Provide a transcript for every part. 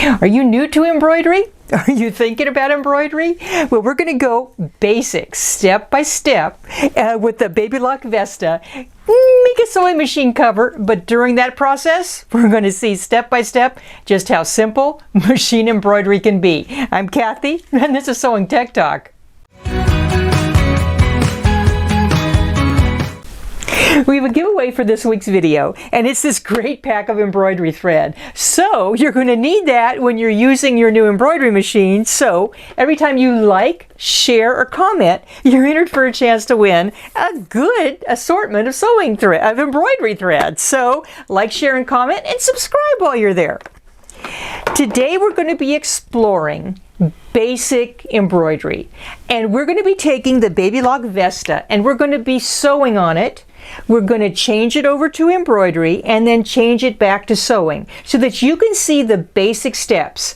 Are you new to embroidery? Are you thinking about embroidery? Well, we're going to go basic, step by step, with the Baby Lock Vesta. Make a sewing machine cover, but during that process, we're going to see step by step just how simple machine embroidery can be. I'm Cathy, and this is Sewing Tech Talk. We have a giveaway for this week's video, and it's this great pack of embroidery thread. So you're going to need that when you're using your new embroidery machine. So every time you like, share, or comment, you're entered for a chance to win a good assortment of embroidery threads. So like, share, and comment, and subscribe while you're there. Today we're going to be exploring basic embroidery, and we're going to be taking the Baby Lock Vesta and we're going to be sewing on it. We're going to change it over to embroidery and then change it back to sewing so that you can see the basic steps.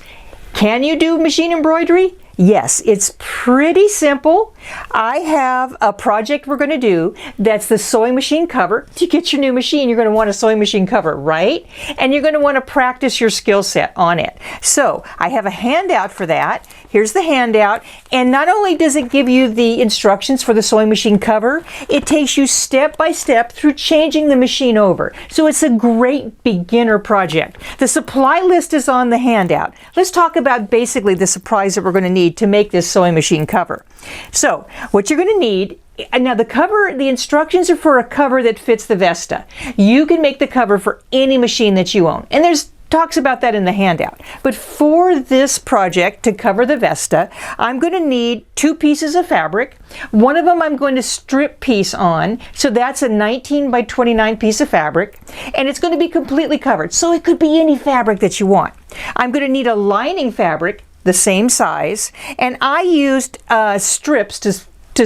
Can you do machine embroidery? Yes, it's pretty simple. I have a project we're going to do that's the sewing machine cover. To get your new machine, you're going to want a sewing machine cover, right? And you're going to want to practice your skill set on it. So I have a handout for that. Here's the handout, and not only does it give you the instructions for the sewing machine cover, it takes you step by step through changing the machine over. So it's a great beginner project. The supply list is on the handout. Let's talk about basically the supplies that we're going to need to make this sewing machine cover. So what you're going to need, now the instructions are for a cover that fits the Vesta. You can make the cover for any machine that you own, and there's talks about that in the handout. But for this project to cover the Vesta, I'm going to need 2 pieces of fabric. One of them I'm going to strip piece on, so that's a 19 by 29 piece of fabric, and it's going to be completely covered, so it could be any fabric that you want. I'm going to need a lining fabric the same size, and I used strips to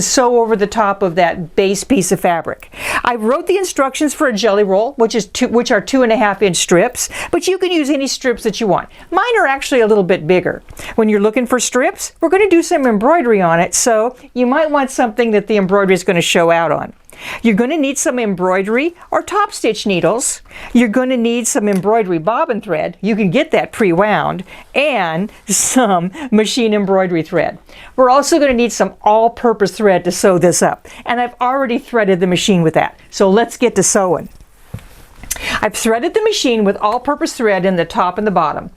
sew over the top of that base piece of fabric. I wrote the instructions for a jelly roll, which are 2.5 inch strips, but you can use any strips that you want. Mine are actually a little bit bigger. When you're looking for strips, we're going to do some embroidery on it, so you might want something that the embroidery is going to show out on. You're going to need some embroidery or top stitch needles. You're going to need some embroidery bobbin thread. You can get that pre-wound, and some machine embroidery thread. We're also going to need some all-purpose thread to sew this up, and I've already threaded the machine with that. So let's get to sewing. I've threaded the machine with all-purpose thread in the top and the bottom.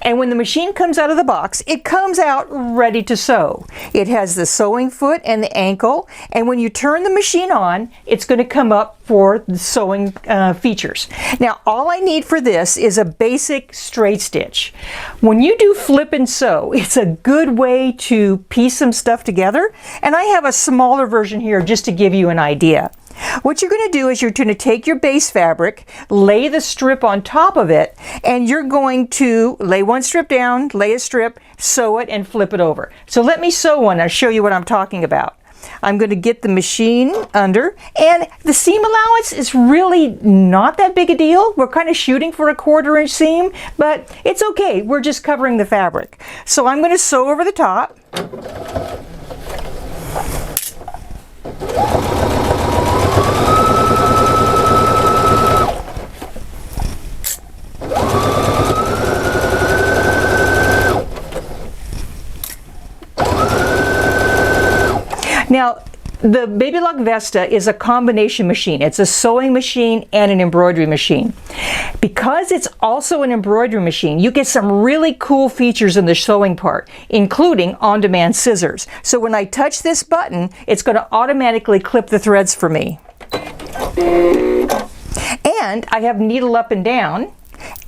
And when the machine comes out of the box, it comes out ready to sew. It has the sewing foot and the ankle, and when you turn the machine on, it's going to come up for the sewing features. Now, all I need for this is a basic straight stitch. When you do flip and sew, it's a good way to piece some stuff together, and I have a smaller version here just to give you an idea. What you're going to do is you're going to take your base fabric, lay the strip on top of it, and you're going to lay one strip down, lay a strip, sew it, and flip it over. So let me sew one. I'll show you what I'm talking about. I'm going to get the machine under, and the seam allowance is really not that big a deal. We're kind of shooting for a 1/4 inch seam, but it's okay. We're just covering the fabric. So I'm going to sew over the top. Now, the Baby Lock Vesta is a combination machine. It's a sewing machine and an embroidery machine. Because it's also an embroidery machine, you get some really cool features in the sewing part, including on-demand scissors. So when I touch this button, it's going to automatically clip the threads for me. And I have needle up and down.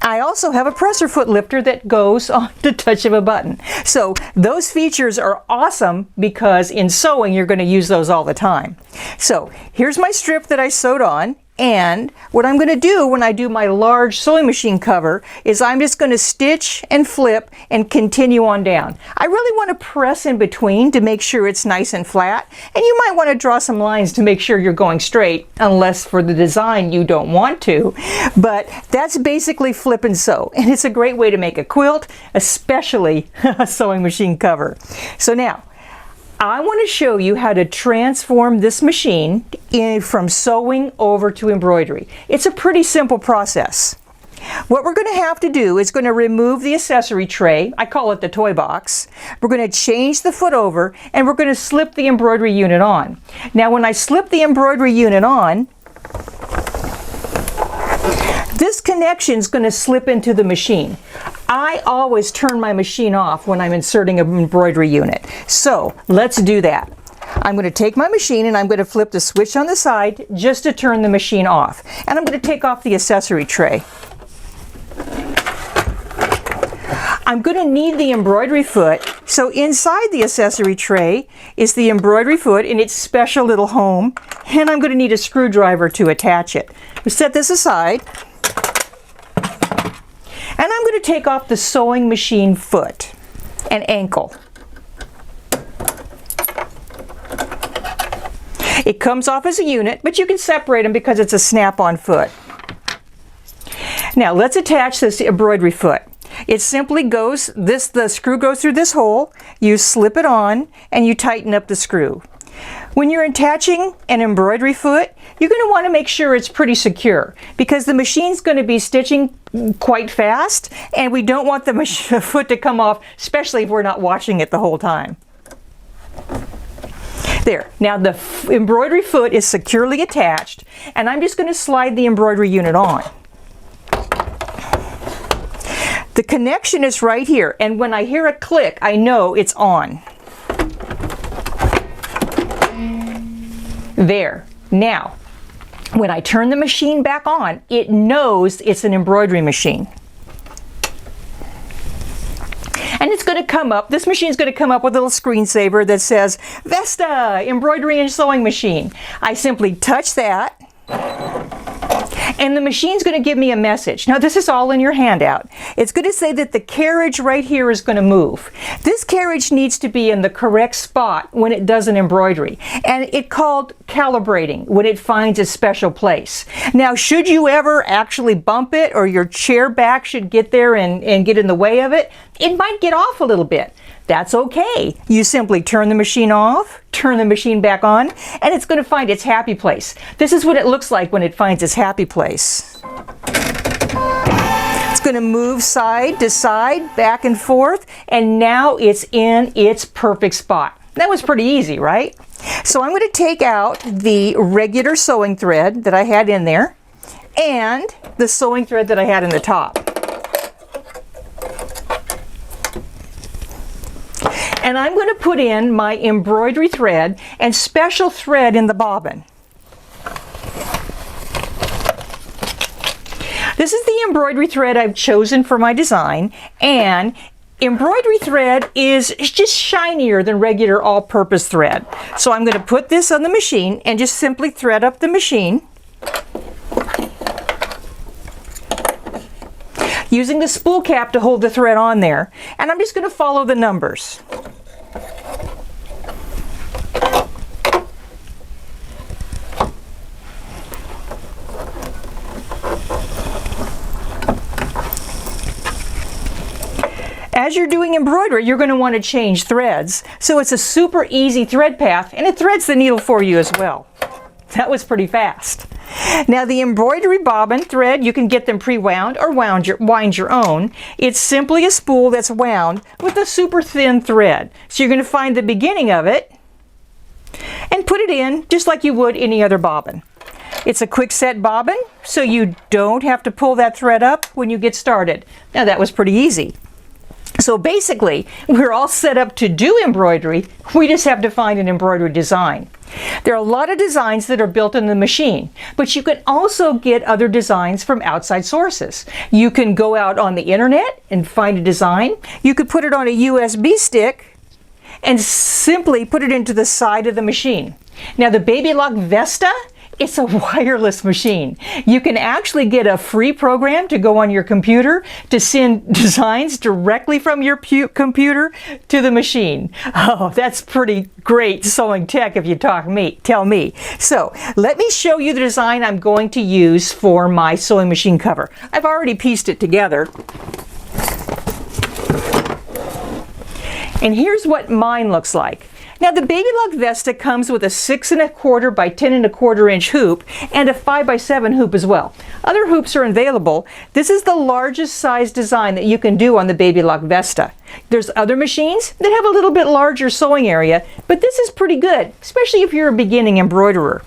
I also have a presser foot lifter that goes on the touch of a button. So those features are awesome because in sewing you're going to use those all the time. So here's my strip that I sewed on, And what I'm going to do when I do my large sewing machine cover is I'm just going to stitch and flip and continue on down. I really want to press in between to make sure it's nice and flat, and you might want to draw some lines to make sure you're going straight, unless for the design you don't want to. But that's basically flip and sew, and it's a great way to make a quilt, especially a sewing machine cover. So now, I want to show you how to transform this machine from sewing over to embroidery. It's a pretty simple process. What we're going to have to do is going to remove the accessory tray. I call it the toy box. We're going to change the foot over, and we're going to slip the embroidery unit on. Now when I slip the embroidery unit on, this connection is going to slip into the machine. I always turn my machine off when I'm inserting an embroidery unit. So let's do that. I'm going to take my machine and I'm going to flip the switch on the side just to turn the machine off. And I'm going to take off the accessory tray. I'm going to need the embroidery foot. So inside the accessory tray is the embroidery foot in its special little home. And I'm going to need a screwdriver to attach it. We set this aside. And I'm going to take off the sewing machine foot and ankle. It comes off as a unit, but you can separate them because it's a snap-on foot. Now let's attach this embroidery foot. It simply goes, the screw goes through this hole, you slip it on, and you tighten up the screw. When you're attaching an embroidery foot, you're going to want to make sure it's pretty secure because the machine's going to be stitching quite fast, and we don't want the foot to come off, especially if we're not washing it the whole time. There. Now the embroidery foot is securely attached, and I'm just going to slide the embroidery unit on. The connection is right here, and when I hear a click, I know it's on. There. Now, when I turn the machine back on, it knows it's an embroidery machine. And it's going to come up, this machine is going to come up with a little screensaver that says, Vesta, embroidery and sewing machine. I simply touch that, and the machine's going to give me a message. Now this is all in your handout. It's going to say that the carriage right here is going to move. This carriage needs to be in the correct spot when it does an embroidery. And it's called calibrating, when it finds a special place. Now should you ever actually bump it, or your chair back should get there and get in the way of it, it might get off a little bit. That's okay. You simply turn the machine off, turn the machine back on, and it's going to find its happy place. This is what it looks like when it finds its happy place. It's going to move side to side, back and forth, and now it's in its perfect spot. That was pretty easy, right? So I'm going to take out the regular sewing thread that I had in there and the sewing thread that I had in the top. And I'm going to put in my embroidery thread and special thread in the bobbin. This is the embroidery thread I've chosen for my design, and embroidery thread is just shinier than regular all-purpose thread. So I'm going to put this on the machine and just simply thread up the machine using the spool cap to hold the thread on there, and I'm just going to follow the numbers. As you're doing embroidery, you're going to want to change threads. So it's a super easy thread path, and it threads the needle for you as well. That was pretty fast. Now the embroidery bobbin thread, you can get them pre-wound or wind your own. It's simply a spool that's wound with a super thin thread. So you're going to find the beginning of it and put it in just like you would any other bobbin. It's a quick set bobbin, so you don't have to pull that thread up when you get started. Now that was pretty easy. So basically, we're all set up to do embroidery. We just have to find an embroidery design. There are a lot of designs that are built in the machine, but you can also get other designs from outside sources. You can go out on the internet and find a design. You could put it on a USB stick and simply put it into the side of the machine. Now the Baby Lock Vesta, it's a wireless machine. You can actually get a free program to go on your computer to send designs directly from your computer to the machine. Oh, that's pretty great sewing tech if you tell me. So let me show you the design I'm going to use for my sewing machine cover. I've already pieced it together. And here's what mine looks like. Now the Baby Lock Vesta comes with a 6 1/4 by 10 1/4 inch hoop and a 5 by 7 hoop as well. Other hoops are available. This is the largest size design that you can do on the Baby Lock Vesta. There's other machines that have a little bit larger sewing area, but this is pretty good, especially if you're a beginning embroiderer.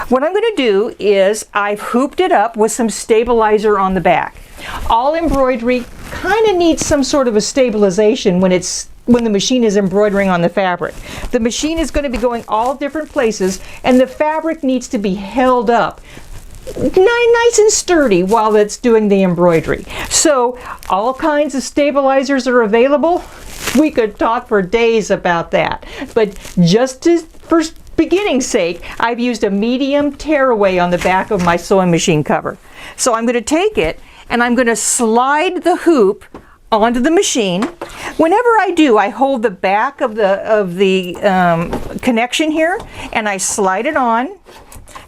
What I'm going to do is I've hooped it up with some stabilizer on the back. All embroidery kind of needs some sort of a stabilization when the machine is embroidering on the fabric. The machine is going to be going all different places, and the fabric needs to be held up nice and sturdy while it's doing the embroidery. So all kinds of stabilizers are available. We could talk for days about that, but for beginning's sake, I've used a medium tearaway on the back of my sewing machine cover. So I'm going to take it and I'm going to slide the hoop onto the machine. Whenever I do, I hold the back of the connection here and I slide it on.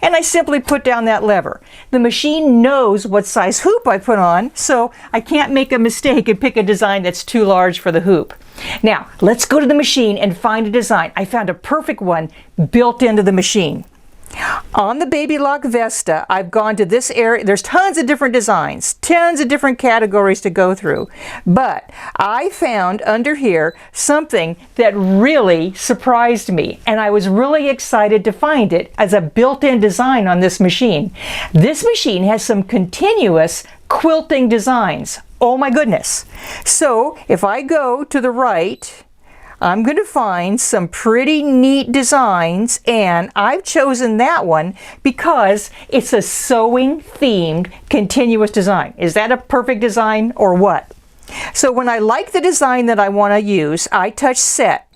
And I simply put down that lever. The machine knows what size hoop I put on, so I can't make a mistake and pick a design that's too large for the hoop. Now, let's go to the machine and find a design. I found a perfect one built into the machine. On the Baby Lock Vesta, I've gone to this area. There's tons of different designs, tons of different categories to go through. But I found under here something that really surprised me, and I was really excited to find it as a built-in design on this machine. This machine has some continuous quilting designs. Oh my goodness. So if I go to the right, I'm going to find some pretty neat designs, and I've chosen that one because it's a sewing themed continuous design. Is that a perfect design or what? So when I like the design that I want to use, I touch set.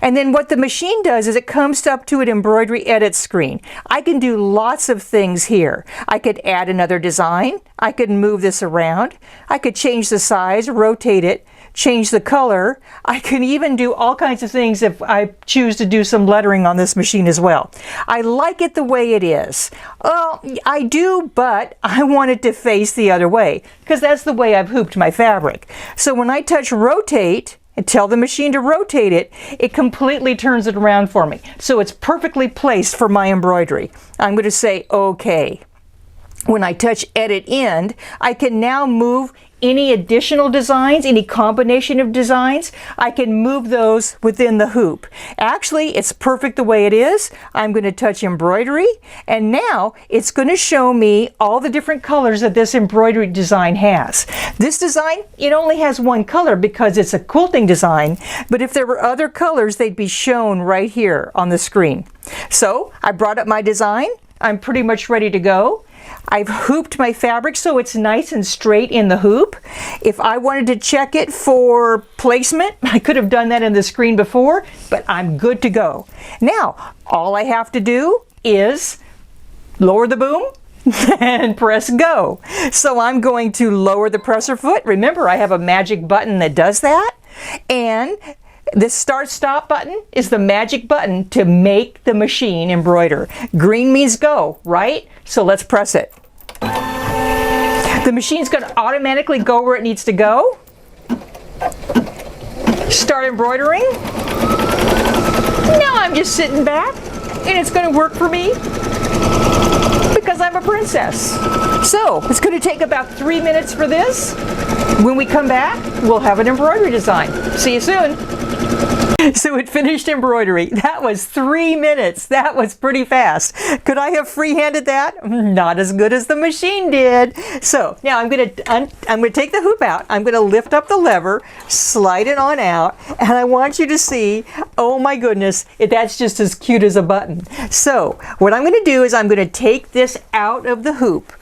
And then what the machine does is it comes up to an embroidery edit screen. I can do lots of things here. I could add another design. I could move this around. I could change the size, rotate it, change the color. I can even do all kinds of things if I choose to do some lettering on this machine as well. I like it the way it is. Well, I do, but I want it to face the other way because that's the way I've hooped my fabric. So when I touch rotate and tell the machine to rotate it, it completely turns it around for me. So it's perfectly placed for my embroidery. I'm going to say OK. When I touch edit end, I can now move any additional designs, any combination of designs. I can move those within the hoop. Actually, it's perfect the way it is. I'm going to touch embroidery, and now it's going to show me all the different colors that this embroidery design has. This design, it only has one color because it's a quilting design, but if there were other colors, they'd be shown right here on the screen. So I brought up my design. I'm pretty much ready to go. I've hooped my fabric so it's nice and straight in the hoop. If I wanted to check it for placement, I could have done that in the screen before, but I'm good to go. Now, all I have to do is lower the boom and press go. So I'm going to lower the presser foot. Remember, I have a magic button that does that. And this start-stop button is the magic button to make the machine embroider. Green means go, right? So let's press it. The machine's going to automatically go where it needs to go. Start embroidering. Now I'm just sitting back, and it's going to work for me because I'm a princess. So it's going to take about 3 minutes for this. When we come back, we'll have an embroidery design. See you soon. So it finished embroidery. That was 3 minutes. That was pretty fast. Could I have free-handed that? Not as good as the machine did. So now I'm going to take the hoop out. I'm going to lift up the lever, slide it on out, and I want you to see, oh my goodness, that's just as cute as a button. So what I'm going to do is I'm going to take this out of the hoop.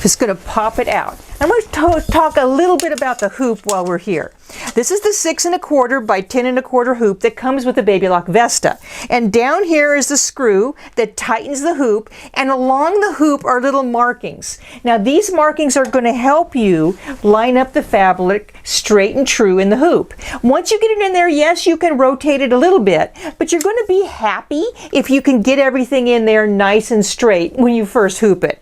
Just going to pop it out. I'm going to talk a little bit about the hoop while we're here. This is the 6 1/4 by 10 1/4 hoop that comes with the Baby Lock Vesta. And down here is the screw that tightens the hoop, and along the hoop are little markings. Now these markings are going to help you line up the fabric straight and true in the hoop. Once you get it in there, yes, you can rotate it a little bit, but you're going to be happy if you can get everything in there nice and straight when you first hoop it.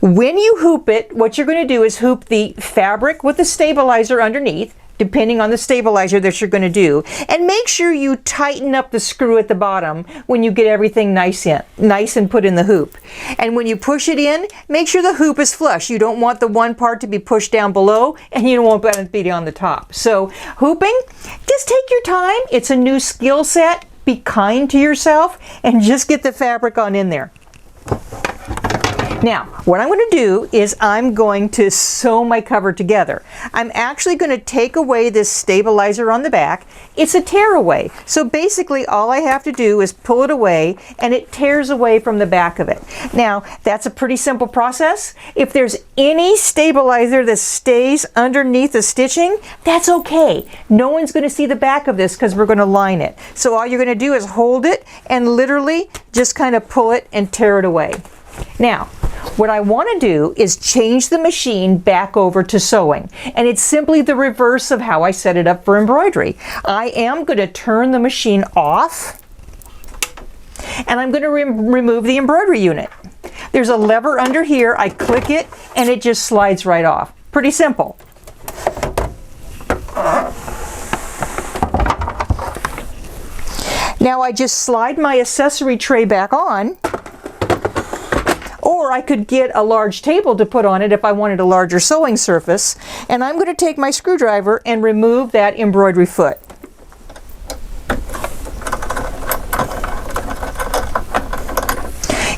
When you hoop it, what you're going to do is hoop the fabric with the stabilizer underneath. depending on the stabilizer that you're going to do. And make sure you tighten up the screw at the bottom when you get everything nice and put in the hoop. And when you push it in, make sure the hoop is flush. You don't want the one part to be pushed down below, and you don't want it to be on the top. So hooping, just take your time. It's a new skill set. Be kind to yourself and just get the fabric on in there. Now, what I'm going to do is I'm going to sew my cover together. I'm actually going to take away this stabilizer on the back. It's a tear away. So basically all I have to do is pull it away and it tears away from the back of it. Now, that's a pretty simple process. If there's any stabilizer that stays underneath the stitching, that's okay. No one's going to see the back of this because we're going to line it. So all you're going to do is hold it and literally just kind of pull it and tear it away. Now, what I want to do is change the machine back over to sewing, and it's simply the reverse of how I set it up for embroidery. I am going to turn the machine off, and I'm going to remove the embroidery unit. There's a lever under here. I click it, and it just slides right off. Pretty simple. Now I just slide my accessory tray back on. Or I could get a large table to put on it if I wanted a larger sewing surface. And I'm going to take my screwdriver and remove that embroidery foot.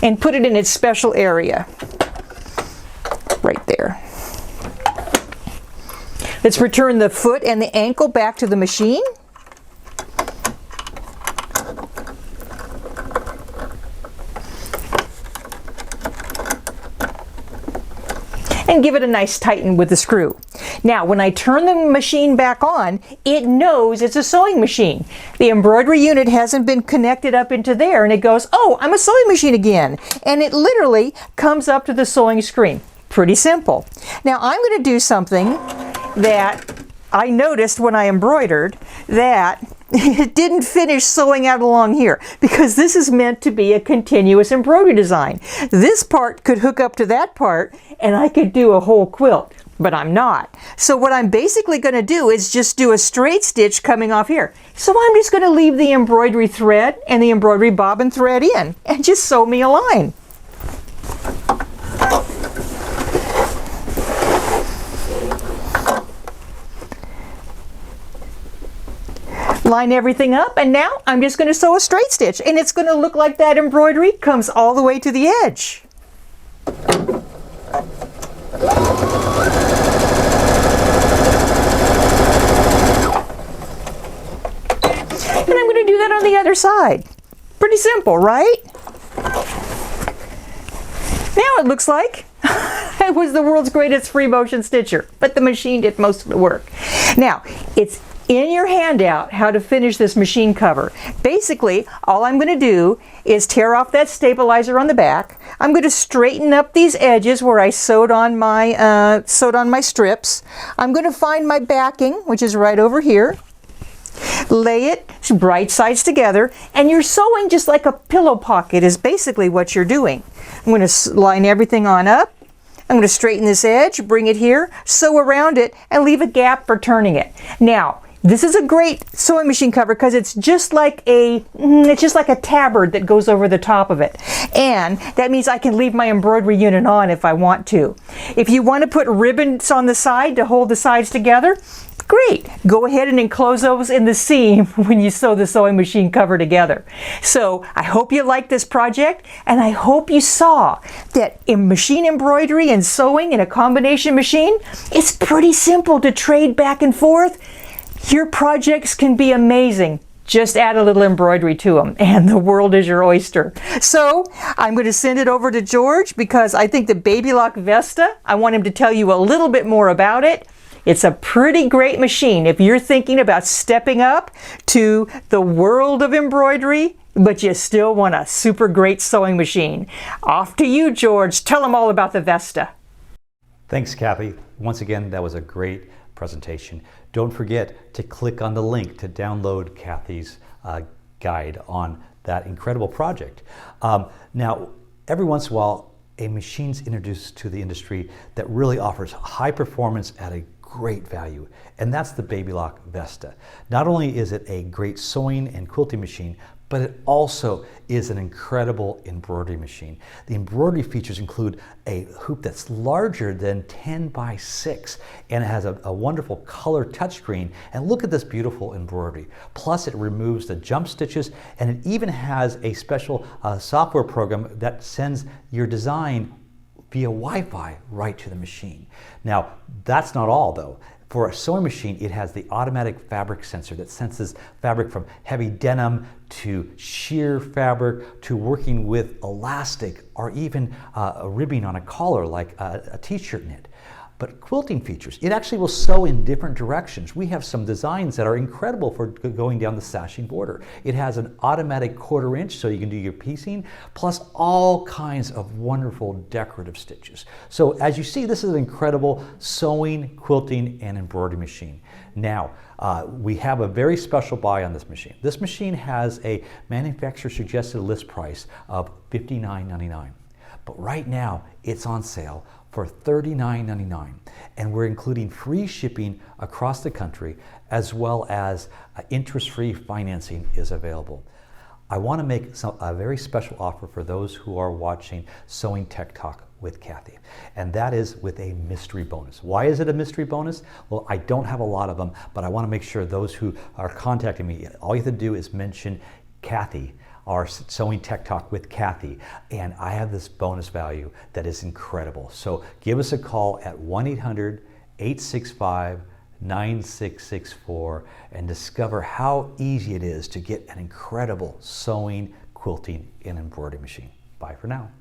And put it in its special area. Right there. Let's return the foot and the ankle back to the machine. And give it a nice tighten with the screw. Now, when I turn the machine back on, it knows it's a sewing machine. The embroidery unit hasn't been connected up into there, and it goes, oh, I'm a sewing machine again. And it literally comes up to the sewing screen. Pretty simple. Now, I'm going to do something that I noticed when I embroidered, that it didn't finish sewing out along here, because this is meant to be a continuous embroidery design. This part could hook up to that part and I could do a whole quilt, but I'm not. So what I'm basically going to do is just do a straight stitch coming off here. So I'm just going to leave the embroidery thread and the embroidery bobbin thread in and just sew me a line. Line everything up, and now I'm just going to sew a straight stitch, and it's going to look like that embroidery comes all the way to the edge. And I'm going to do that on the other side. Pretty simple, right? Now it looks like I was the world's greatest free motion stitcher, but the machine did most of the work. Now, it's in your handout how to finish this machine cover. Basically, all I'm going to do is tear off that stabilizer on the back. I'm going to straighten up these edges where I sewed on my strips. I'm going to find my backing, which is right over here. Lay it right sides together, and you're sewing just like a pillow pocket is basically what you're doing. I'm going to line everything on up. I'm going to straighten this edge, bring it here, sew around it, and leave a gap for turning it. Now, this is a great sewing machine cover because it's just like a tabard that goes over the top of it. And that means I can leave my embroidery unit on if I want to. If you want to put ribbons on the side to hold the sides together, great. Go ahead and enclose those in the seam when you sew the sewing machine cover together. So I hope you liked this project, and I hope you saw that in machine embroidery and sewing in a combination machine, it's pretty simple to trade back and forth. Your projects can be amazing. Just add a little embroidery to them, and the world is your oyster. So I'm going to send it over to George because I think the Baby Lock Vesta, I want him to tell you a little bit more about it. It's a pretty great machine if you're thinking about stepping up to the world of embroidery, but you still want a super great sewing machine. Off to you, George. Tell them all about the Vesta. Thanks, Cathy. Once again, that was a great presentation. Don't forget to click on the link to download Cathy's guide on that incredible project. Now, every once in a while, a machine's introduced to the industry that really offers high performance at a great value, and that's the Baby Lock Vesta. Not only is it a great sewing and quilting machine, but it also is an incredible embroidery machine. The embroidery features include a hoop that's larger than 10 by 6, and it has a wonderful color touchscreen. And look at this beautiful embroidery. Plus, it removes the jump stitches, and it even has a special software program that sends your design via Wi-Fi right to the machine. Now, that's not all though. For a sewing machine, it has the automatic fabric sensor that senses fabric from heavy denim to sheer fabric to working with elastic or even a ribbing on a collar like a t-shirt knit. But quilting features, it actually will sew in different directions. We have some designs that are incredible for going down the sashing border. It has an automatic 1/4 inch so you can do your piecing, plus all kinds of wonderful decorative stitches. So as you see, this is an incredible sewing, quilting, and embroidery machine. Now, we have a very special buy on this machine. This machine has a manufacturer suggested list price of $59.99. But right now, it's on sale for $39.99, and we're including free shipping across the country, as well as interest-free financing is available. I want to make a very special offer for those who are watching Sewing Tech Talk with Cathy, and that is with a mystery bonus. Why is it a mystery bonus? Well, I don't have a lot of them, but I want to make sure those who are contacting me, all you have to do is mention Cathy, our Sewing Tech Talk with Cathy, and I have this bonus value that is incredible. So give us a call at 1-800-865-9664 and discover how easy it is to get an incredible sewing, quilting, and embroidery machine. Bye for now.